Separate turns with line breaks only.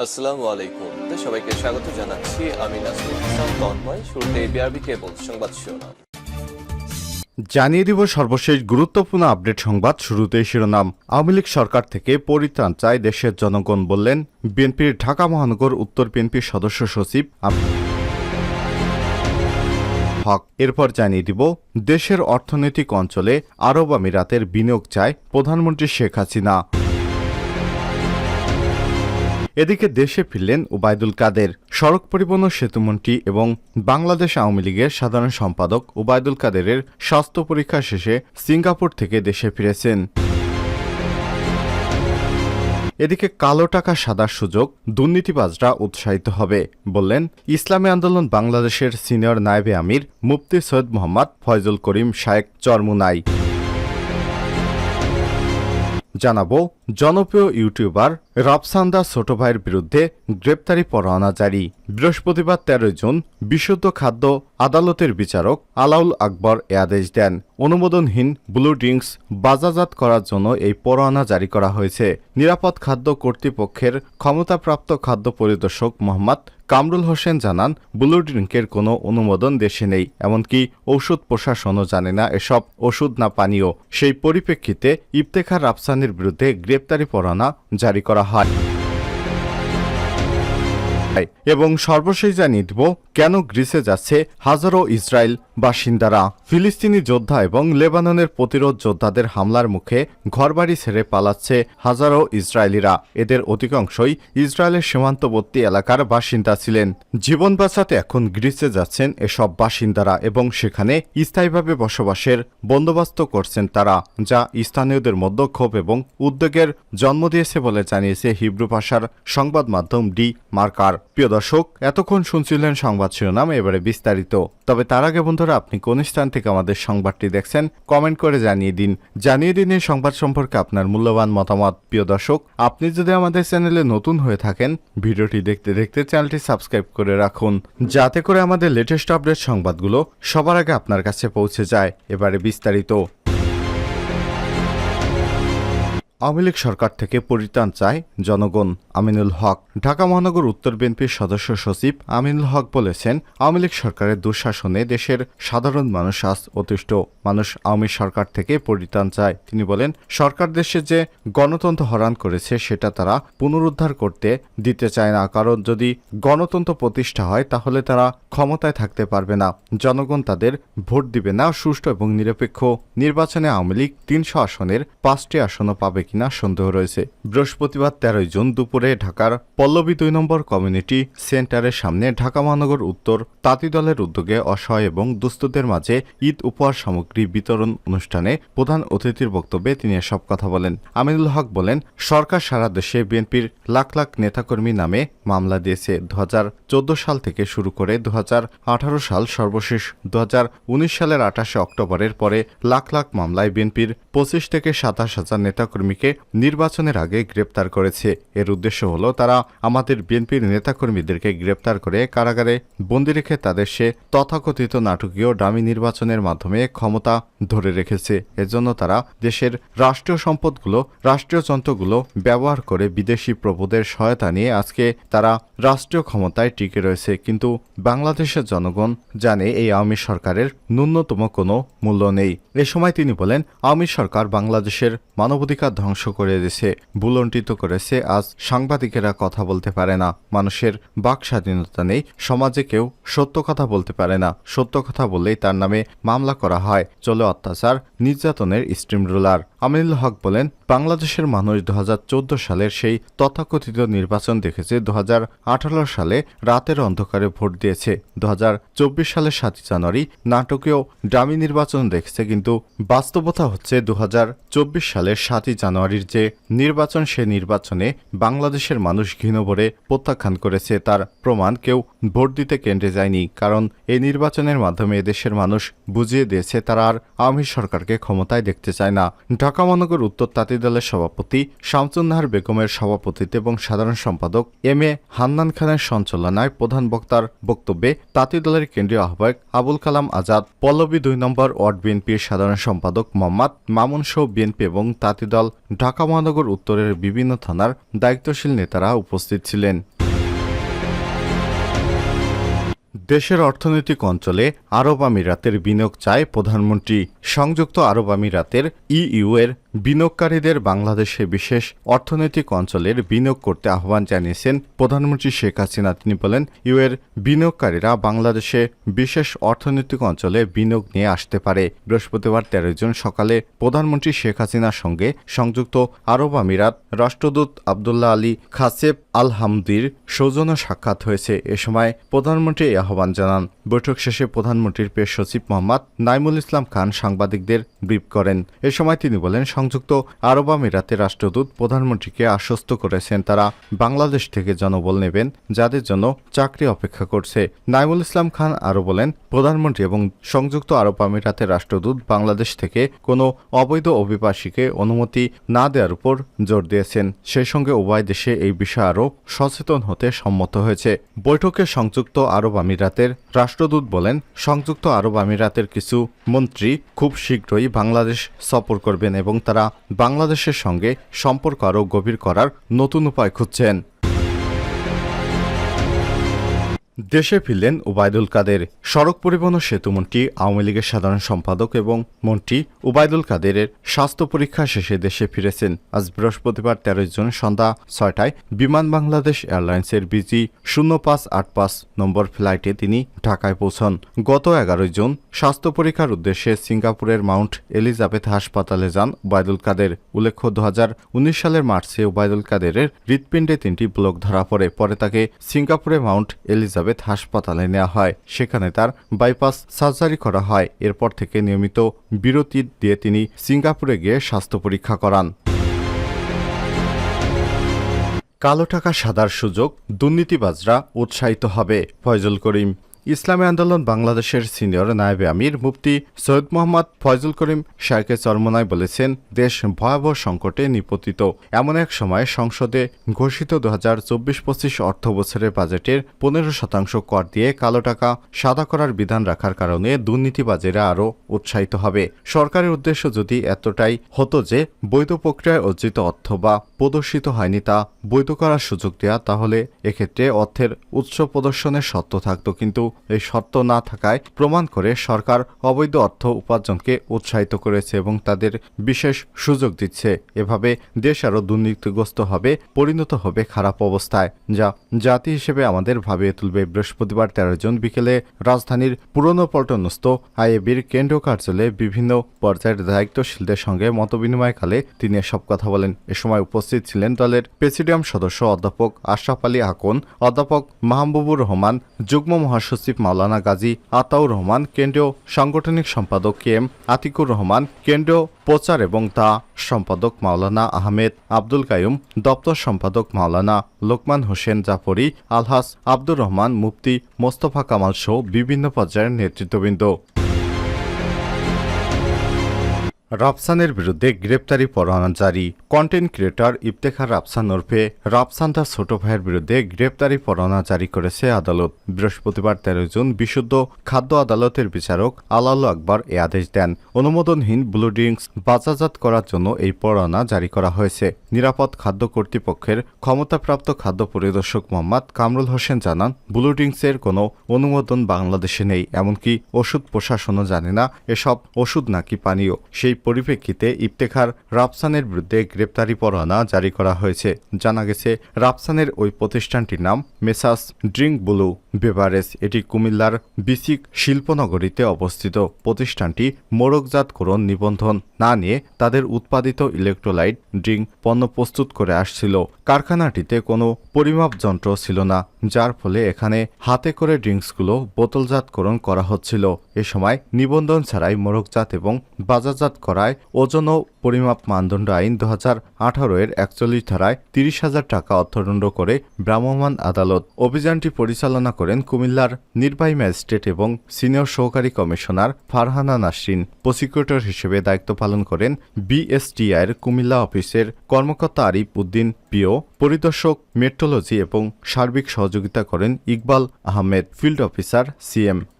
আসসালামু আলাইকুম। সবাইকে স্বাগত জানাচ্ছি। আমি নাসরুল ইসলাম তন্ময়। শুরুতে বিআরবি কেবল সংবাদ শিরোনাম।
জানিয়ে দিব সর্বশেষ গুরুত্বপূর্ণ আপডেট সংবাদ। শুরুতেই শিরোনাম। আওয়ামী লীগ সরকার থেকে পরিত্রাণ চায় দেশের জনগণ, বললেন বিএনপির ঢাকা মহানগর উত্তর বিএনপির সদস্য সচিব হক। এরপর জানিয়ে দিব দেশের অর্থনৈতিক অঞ্চলে আরব আমিরাতের বিনিয়োগ চায় প্রধানমন্ত্রী শেখ হাসিনা। এদিকে দেশে ফিরলেন ওবায়দুল কাদের। সড়ক পরিবহন ও সেতুমন্ত্রী এবং বাংলাদেশ আওয়ামী লীগের সাধারণ সম্পাদক ওবায়দুল কাদেরের স্বাস্থ্য পরীক্ষা শেষে সিঙ্গাপুর থেকে দেশে ফিরেছেন। এদিকে কালো টাকা সাদার সুযোগ দুর্নীতিবাজরা উৎসাহিত হবে, বললেন ইসলামী আন্দোলন বাংলাদেশের সিনিয়র নায়েবে আমির মুফতি সৈয়দ মোহাম্মদ ফয়জুল করিম শায়েক চরমুনাই। জানাবো জনপ্রিয় ইউটিউবার রাফসান্দা ছোট ভাইয়ের বিরুদ্ধে গ্রেপ্তারি পরোয়ানা জারি। বৃহস্পতিবার ১৩ জুন বিশুদ্ধ খাদ্য আদালতের বিচারক আলাউল আকবর এ আদেশ দেন। অনুমোদনহীন ব্লু ড্রিঙ্কস বাজারজাত করার জন্য এই পরোয়ানা জারি করা হয়েছে। নিরাপদ খাদ্য কর্তৃপক্ষের ক্ষমতাপ্রাপ্ত খাদ্য পরিদর্শক মোহাম্মদ কামরুল হোসেন জানান, ব্লু ড্রিঙ্কের কোনো অনুমোদন দেশে নেই, এমনকি ঔষধ প্রশাসনও জানে না এসব ওষুধ না পানীয়। সেই পরিপ্রেক্ষিতে ইফতেখার রাফসানির বিরুদ্ধে গ্রেপ্তারি পরোয়ানা জারি করা হয়। এবং সর্বশেষ জানিয়ে দিব কেন গ্রিসে যাচ্ছে হাজারো ইসরায়েল বাসিন্দারা। ফিলিস্তিনি যোদ্ধা এবং লেবাননের প্রতিরোধ যোদ্ধাদের হামলার মুখে ঘরবাড়ি ছেড়ে পালাচ্ছে হাজারো ইসরায়েলিরা। এদের অধিকাংশই ইসরায়েলের সীমান্তবর্তী এলাকার বাসিন্দা ছিলেন। জীবন বাঁচাতে এখন গ্রিসে যাচ্ছেন এসব বাসিন্দারা এবং সেখানে স্থায়ীভাবে বসবাসের বন্দোবস্ত করছেন তারা, যা স্থানীয়দের মধ্যে ক্ষোভ এবং উদ্বেগের জন্ম দিয়েছে বলে জানিয়েছে হিব্রু ভাষার সংবাদ মাধ্যম ডি মার্কার। প্রিয় দর্শক, এতক্ষণ শুনছিলেন সংবাদ শিরোনাম, এবারে বিস্তারিত। তবে তার আগে বন্ধুরা, আপনি কোন স্থান থেকে আমাদের সংবাদটি দেখছেন কমেন্ট করে জানিয়ে দিন এই সংবাদ সম্পর্কে আপনার মূল্যবান মতামত। প্রিয় দর্শক, আপনি যদি আমাদের চ্যানেলে নতুন হয়ে থাকেন, ভিডিওটি দেখতে দেখতে চ্যানেলটি সাবস্ক্রাইব করে রাখুন, যাতে করে আমাদের লেটেস্ট আপডেট সংবাদগুলো সবার আগে আপনার কাছে পৌঁছে যায়। এবারে বিস্তারিত। আওয়ামী লীগ সরকার থেকে পরিত্রাণ চায় জনগণ, আমিনুল হক। ঢাকা মহানগর উত্তর বিএনপির সদস্য সচিব আমিনুল হক বলেছেন, আওয়ামী লীগ সরকারের দুঃশাসনে দেশের সাধারণ মানুষ আজ অতিষ্ঠ। মানুষ আওয়ামী সরকার থেকে পরিত্রাণ চায়। তিনি বলেন, সরকার দেশে যে গণতন্ত্র হরণ করেছে সেটা তারা পুনরুদ্ধার করতে দিতে চায় না, কারণ যদি গণতন্ত্র প্রতিষ্ঠা হয় তাহলে তারা ক্ষমতায় থাকতে পারবে না, জনগণ তাদের ভোট দিবে না। সুষ্ঠু এবং নিরপেক্ষ নির্বাচনে আওয়ামী লীগ ৩০০ আসনের ৫টি আসনও পাবে কিনা সন্দেহ রয়েছে। বৃহস্পতিবার ১৩ জুন দুপুরে ঢাকার পল্লবী ২ নম্বর কমিউনিটি সেন্টারের সামনে ঢাকা মহানগর উত্তর তাঁতি দলের উদ্যোগে অসহায় এবং দুস্থদের মাঝে ঈদ উপহার সামগ্রী বিতরণ অনুষ্ঠানে প্রধান অতিথির বক্তব্যে তিনি এসব কথা বলেন। আমিনুল হক বলেন, সরকার সারা দেশে বিএনপির লাখ লাখ নেতাকর্মী নামে মামলা দিয়েছে। ২০১৪ সাল থেকে শুরু করে ২০১৮ সাল, সর্বশেষ ২০১৯ সালের ২৮ অক্টোবরের পরে লাখ লাখ মামলায় বিএনপির ২৫ থেকে ২৭ হাজার নেতাকর্মীকে নির্বাচনের আগে গ্রেপ্তার করেছে। এর উদ্দেশ্য হল তারা আমাদের বিএনপির নেতাকর্মীদেরকে গ্রেপ্তার করে কারাগারে বন্দী রেখে তাদের সে তথাকথিত নাটকীয় ডামি নির্বাচনের মাধ্যমে ক্ষমতা ধরে রেখেছে। এজন্য তারা দেশের রাষ্ট্রীয় সম্পদগুলো, রাষ্ট্রীয় যন্ত্রগুলো ব্যবহার করে বিদেশি প্রভুদের সহায়তা নিয়ে আজকে তারা রাষ্ট্রীয় ক্ষমতায় টিকে রয়েছে। কিন্তু বাংলাদেশের জনগণ জানে এই আওয়ামী সরকারের ন্যূনতম কোনো মূল্য নেই। এ সময় তিনি বলেন, আওয়ামী সরকার বাংলাদেশের মানবাধিকার ধ্বংস করে দিয়েছে, ভুলণ্ঠিত করেছে। আজ সাংবাদিকেরা কথা বলতে পারে না, মানুষের বাক স্বাধীনতা নেই, সমাজে কেউ সত্য কথা বলতে পারে না, সত্য কথা বললেই তার নামে মামলা করা হয়, চলে অত্যাচার নির্যাতনের স্টিম রোলার। আমিনুল হক বলেন, বাংলাদেশের মানুষ ২০১৪ সালের সেই তথাকথিত নির্বাচন দেখেছে, ২০১৮ সালে রাতের অন্ধকারে ভোট দিয়েছে, ২০২৪ সালের ৭ জানুয়ারি নাটকীয় ডামি নির্বাচন দেখেছে। কিন্তু বাস্তবতা হচ্ছে ২০২৪ সালের ৭ জানুয়ারির যে নির্বাচন, সে নির্বাচনে বাংলাদেশের মানুষ ঘৃণভরে প্রত্যাখ্যান করেছে। তার প্রমাণ কেউ ভোট দিতে কেন্দ্রে যায়নি, কারণ এই নির্বাচনের মাধ্যমে এদেশের মানুষ বুঝিয়ে দিয়েছে তারা আর আওয়ামী সরকারকে ক্ষমতায় দেখতে চায় না। ঢাকা ঢাকা মহানগর উত্তর তাঁতি দলের সভাপতি শামসুন নাহার বেগমের সভাপতিত্বে এবং সাধারণ সম্পাদক এম এ হান্নান খানের সঞ্চালনায় প্রধান বক্তার বক্তব্যে তাঁতি দলের কেন্দ্রীয় আহ্বায়ক আবুল কালাম আজাদ, পল্লবী 2 নম্বর ওয়ার্ড বিএনপির সাধারণ সম্পাদক মোহাম্মদ মামুন সহ বিএনপি এবং তাঁতি দল ঢাকা মহানগর উত্তরের বিভিন্ন থানার দায়িত্বশীল নেতারা উপস্থিত ছিলেন। দেশের অর্থনৈতিক অঞ্চলে আরব আমিরাতের বিনিয়োগ চায় প্রধানমন্ত্রী। সংযুক্ত আরব আমিরাতের ইইউ এর বিনিয়োগকারীদের বাংলাদেশে বিশেষ অর্থনৈতিক অঞ্চলের বিনিয়োগ করতে আহ্বান জানিয়েছেন প্রধানমন্ত্রী শেখ হাসিনা। তিনি বলেন, ইউ এর বিনিয়োগকারীরা বাংলাদেশে বিশেষ অর্থনৈতিক অঞ্চলে বিনিয়োগ নিয়ে আসতে পারে। বৃহস্পতিবার 13 জুন সকালে প্রধানমন্ত্রী শেখ হাসিনার সঙ্গে সংযুক্ত আরব আমিরাত রাষ্ট্রদূত আবদুল্লাহ আলী খাসেব আল হামদির সৌজন্য সাক্ষাৎ হয়েছে। এ সময় প্রধানমন্ত্রী এই আহ্বান জানান। বৈঠক শেষে প্রধানমন্ত্রীর পেশ সচিব মোহাম্মদ নাইমুল ইসলাম খান সাংবাদিকদের ব্রিফ করেন। এ সময় তিনি বলেন, সংযুক্ত আরব আমিরাতের রাষ্ট্রদূত প্রধানমন্ত্রীকে আশ্বস্ত করেছেন তারা বাংলাদেশ থেকে জনবল নেবেন যাদের জন্য চাকরি অপেক্ষা করছে। নাইমুল ইসলাম খান আরও বলেন, প্রধানমন্ত্রী এবং সংযুক্ত আরব আমিরাতের রাষ্ট্রদূত বাংলাদেশ থেকে কোনো অবৈধ অভিবাসীকে অনুমতি না দেওয়ার উপর জোর দিয়েছেন। সেই সঙ্গে উভয় দেশে এই বিষয়ে আরও সচেতন হতে সম্মত হয়েছে। বৈঠকে সংযুক্ত আরব আমিরাতের রাষ্ট্রদূত বলেন, সংযুক্ত আরব আমিরাতের কিছু মন্ত্রী খুব শীঘ্রই বাংলাদেশ সফর করবেন এবং তারা বাংলাদেশের সঙ্গে সম্পর্ক আরও গভীর করার নতুন উপায় খুঁজছেন। দেশে ফিরলেন ওবায়দুল কাদের। সড়ক পরিবহন ও সেতুমন্ত্রী, আওয়ামী লীগের সাধারণ সম্পাদক এবং মন্ত্রী ওবায়দুল কাদেরের স্বাস্থ্য পরীক্ষা শেষে দেশে ফিরেছেন। আজ বৃহস্পতিবার 13 জুন সন্ধ্যা 6টায় বিমান বাংলাদেশ এয়ারলাইন্সের BG 0585 নম্বর ফ্লাইটে তিনি ঢাকায় পৌঁছন। গত 11 জুন স্বাস্থ্য পরীক্ষার উদ্দেশ্যে সিঙ্গাপুরের মাউন্ট এলিজাবেথ হাসপাতালে যান ওবায়দুল কাদের। উল্লেখ্য, 2019 সালের মার্চে ওবায়দুল কাদেরের হৃৎপিণ্ডে 3টি ব্লক ধরা পড়ে। পরে তাকে সিঙ্গাপুরে মাউন্ট এলিজাবেথ হাসপাতালে নেওয়া হয়। সেখানে তার বাইপাস সার্জারি করা হয়। এরপর থেকে নিয়মিত বিরতি দিয়ে তিনি সিঙ্গাপুরে গিয়ে স্বাস্থ্য পরীক্ষা করান। কালো টাকা সাদার সুযোগ, দুর্নীতিবাজরা উৎসাহিত হবে। ফয়জুল করিম। ইসলামী আন্দোলন বাংলাদেশের সিনিয়র নায়েবে আমির মুফতি সৈয়দ মোহাম্মদ ফয়জুল করিম শাইখে চরমোনাই বলেছেন, দেশ ভয়াবহ সংকটে নিপতিত। এমন এক সময় সংসদে ঘোষিত 2024-25 অর্থ বছরের বাজেটের 15% কর দিয়ে কালো টাকা সাদা করার বিধান রাখার কারণে দুর্নীতিবাজেরা আরও উৎসাহিত হবে। সরকারের উদ্দেশ্য যদি এতটাই হতো যে বৈধ প্রক্রিয়ায় অর্জিত অর্থ বা প্রদর্শিত হয়নি তা বৈধ করার সুযোগ দেয়া, তাহলে এক্ষেত্রে অর্থের উৎস প্রদর্শনের শর্ত থাকত। কিন্তু এই শর্ত না থাকায় প্রমাণ করে সরকার অবৈধ অর্থ উপার্জনকে উৎসাহিত করেছে এবং তাদের বিশেষ সুযোগ দিচ্ছে। এভাবে দেশ আরও দুর্নীতিগ্রস্ত হবে, পরিণত হবে খারাপ অবস্থায়, যা জাতি হিসেবে আমাদের ভাবিয়ে তুলবে। বৃহস্পতিবার 13 জুন বিকেলে রাজধানীর পুরনো পল্টনস্থ আইএবির কেন্দ্রীয় কার্যালয়ে বিভিন্ন পর্যায়ের দায়িত্বশীলদের সঙ্গে মতবিনিময়কালে তিনি এসব কথা বলেন। এ সময় উপস্থিত ছিলেন দলের প্রেসিডিয়াম সদস্য অধ্যাপক আশরাফ আলী আকন, অধ্যাপক মাহবুবুর রহমান, যুগ্ম মহাসচিব মাওলানা গাজী আতাউর রহমান, কেন্দ্রীয় সাংগঠনিক সম্পাদক KM আতিকুর রহমান, কেন্দ্রীয় প্রচার এবং তা সম্পাদক মাওলানা আহমেদ আব্দুল কাইয়ুম, দপ্তর সম্পাদক মাওলানা লোকমান হোসেন জাফরি, আলহাস আব্দুর রহমান, মুফতি মোস্তফা কামাল সহ বিভিন্ন পর্যায়ের নেতৃত্ববৃন্দ। রাফসানের বিরুদ্ধে গ্রেপ্তারি পরোয়ানা জারি। কন্টেন্ট ক্রিয়েটর ইফতেখার রাফসান ওরফে রাফসান তার ছোট ভাইয়ের বিরুদ্ধে গ্রেপ্তারি পরোয়ানা জারি করেছে আদালত। বৃহস্পতিবার 13 জুন বিশুদ্ধ খাদ্য আদালতের বিচারক আলাল আকবর এ আদেশ দেন। অনুমোদনহীন ব্লু ড্রিঙ্কস বাজারজাত করার জন্য এই পরোয়ানা জারি করা হয়েছে। নিরাপদ খাদ্য কর্তৃপক্ষের ক্ষমতাপ্রাপ্ত খাদ্য পরিদর্শক মোহাম্মদ কামরুল হোসেন জানান, ব্লু ড্রিঙ্কসের কোনো অনুমোদন বাংলাদেশে নেই, এমনকি ওষুধ প্রশাসনও জানে না এসব ওষুধ নাকি পানীয়। সেই পরিপ্রেক্ষিতে ইফতেখার রাফসানের বিরুদ্ধে গ্রেপ্তারি পরোয়ানা জারি করা হয়েছে। জানা গেছে, রাফসানের ওই প্রতিষ্ঠানটির নাম মেসাস ড্রিঙ্ক ব্লু বেভারেজ। এটি কুমিল্লার বিসিক শিল্পনগরীতে অবস্থিত। প্রতিষ্ঠানটি মোড়কজাতকরণ নিবন্ধন না নিয়ে তাদের উৎপাদিত ইলেকট্রোলাইট ড্রিঙ্ক পণ্য প্রস্তুত করে আসছিল। কারখানাটিতে কোনো পরিমাপ যন্ত্র ছিল না, যার ফলে এখানে হাতে করে ড্রিঙ্কসগুলো বোতলজাতকরণ করা হচ্ছিল। এ সময় নিবন্ধন ছাড়াই মোড়কজাত এবং বাজারজাত করায় ওজন ও পরিমাপ মানদণ্ড আইন 2018 এর 41 ধারায় 30,000 টাকা অর্থদণ্ড করে ভ্রাম্যমাণ আদালত অভিযানটি পরিচালনা করেন কুমিল্লার নির্বাহী ম্যাজিস্ট্রেট এবং সিনিয়র সহকারী কমিশনার ফারহানা নাসরিন। প্রসিকিউটর হিসেবে দায়িত্ব পালন করেন বিএসটিআইয়ের কুমিল্লা অফিসের কর্মকর্তা আরিফ উদ্দিন পিও, পরিদর্শক মেট্রোলজি এবং সার্বিক সহযোগিতা করেন Iqbal Ahmed, field officer CM.